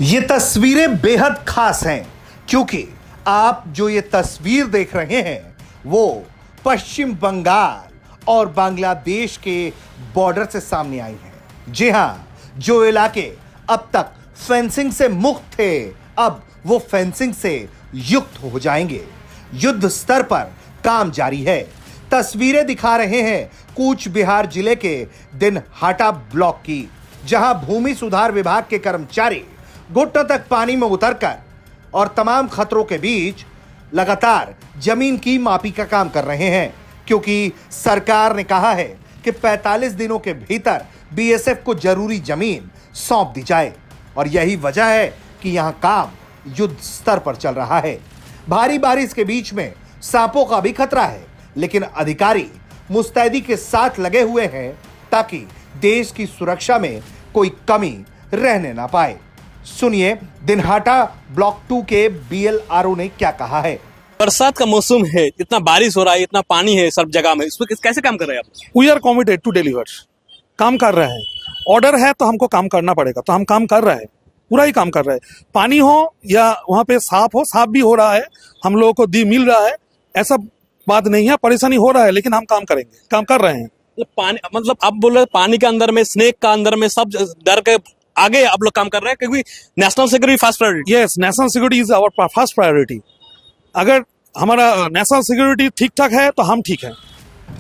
ये तस्वीरें बेहद खास हैं क्योंकि आप जो ये तस्वीर देख रहे हैं वो पश्चिम बंगाल और बांग्लादेश के बॉर्डर से सामने आई हैं। जी हां, जो इलाके अब तक फेंसिंग से मुक्त थे अब वो फेंसिंग से युक्त हो जाएंगे। युद्ध स्तर पर काम जारी है। तस्वीरें दिखा रहे हैं कूच बिहार जिले के दिनहाटा ब्लॉक की, जहां भूमि सुधार विभाग के कर्मचारी घुटनों तक पानी में उतरकर और तमाम खतरों के बीच लगातार जमीन की मापी का काम कर रहे हैं, क्योंकि सरकार ने कहा है कि 45 दिनों के भीतर बीएसएफ को जरूरी जमीन सौंप दी जाए। और यही वजह है कि यहां काम युद्ध स्तर पर चल रहा है। भारी बारिश के बीच में सांपों का भी खतरा है, लेकिन अधिकारी मुस्तैदी के साथ लगे हुए हैं ताकि देश की सुरक्षा में कोई कमी रहने ना पाए। सुनिए दिनहाटा ब्लॉक 2 के बीएलआरओ ने क्या कहा है। बरसात का मौसम है, इतना बारिश हो रहा है, इतना पानी है सब जगह में, इसमें कैसे काम कर रहे हैं आप? We are committed to deliver. काम कर रहे हैं, ऑर्डर है तो हमको काम करना पड़ेगा, तो हम काम कर रहे हैं, पूरा ही काम कर रहे हैं। पानी हो या वहाँ पे साफ हो, साफ भी हो रहा है, हम लोगों को दी मिल रहा है, ऐसा बात नहीं है। परेशानी हो रहा है लेकिन हम काम करेंगे, काम कर रहे हैं। पानी मतलब आप बोल रहे पानी के अंदर में, स्नेक का अंदर में, सब डर के आगे आप लोग काम कर रहे हैं क्योंकि national security first priority. Yes, national security is our first priority. अगर हमारा नेशनल सिक्योरिटी ठीक ठाक है तो हम ठीक है।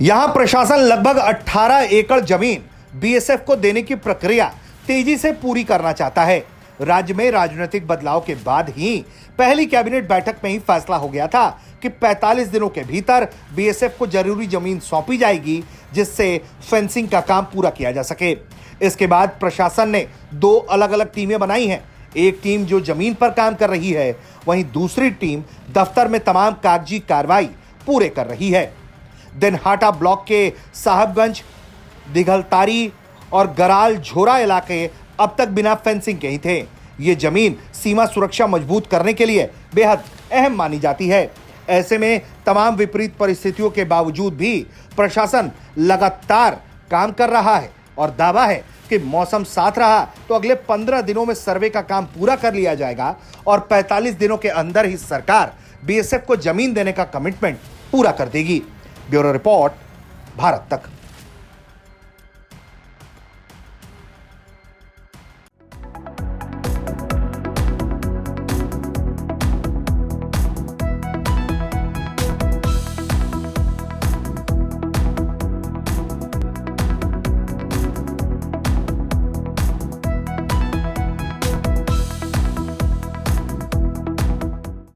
यहां प्रशासन लगभग 18 एकड़ जमीन बीएसएफ को देने की प्रक्रिया तेजी से पूरी करना चाहता है। राज्य में राजनीतिक बदलाव के बाद ही पहली कैबिनेट बैठक में ही फैसला हो गया था कि 45 दिनों के भीतर बीएसएफ को जरूरी जमीन सौंपी जाएगी, जिससे फेंसिंग का काम पूरा किया जा सके। इसके बाद प्रशासन ने 2 अलग अलग टीमें बनाई हैं। एक टीम जो जमीन पर काम कर रही है, वहीं दूसरी टीम दफ्तर में तमाम कागजी कार्रवाई पूरे कर रही है। दिनहाटा ब्लॉक के साहबगंज, दिघलतारी और गराल झोरा इलाके अब तक बिना फेंसिंग के ही थे। ये जमीन सीमा सुरक्षा मजबूत करने के लिए बेहद अहम मानी जाती है। ऐसे में तमाम विपरीत परिस्थितियों के बावजूद भी प्रशासन लगातार काम कर रहा है और दावा है कि मौसम साथ रहा तो अगले 15 दिनों में सर्वे का काम पूरा कर लिया जाएगा और 45 दिनों के अंदर ही सरकार बीएसएफ को जमीन देने का कमिटमेंट पूरा कर देगी। ब्यूरो रिपोर्ट, भारत तक।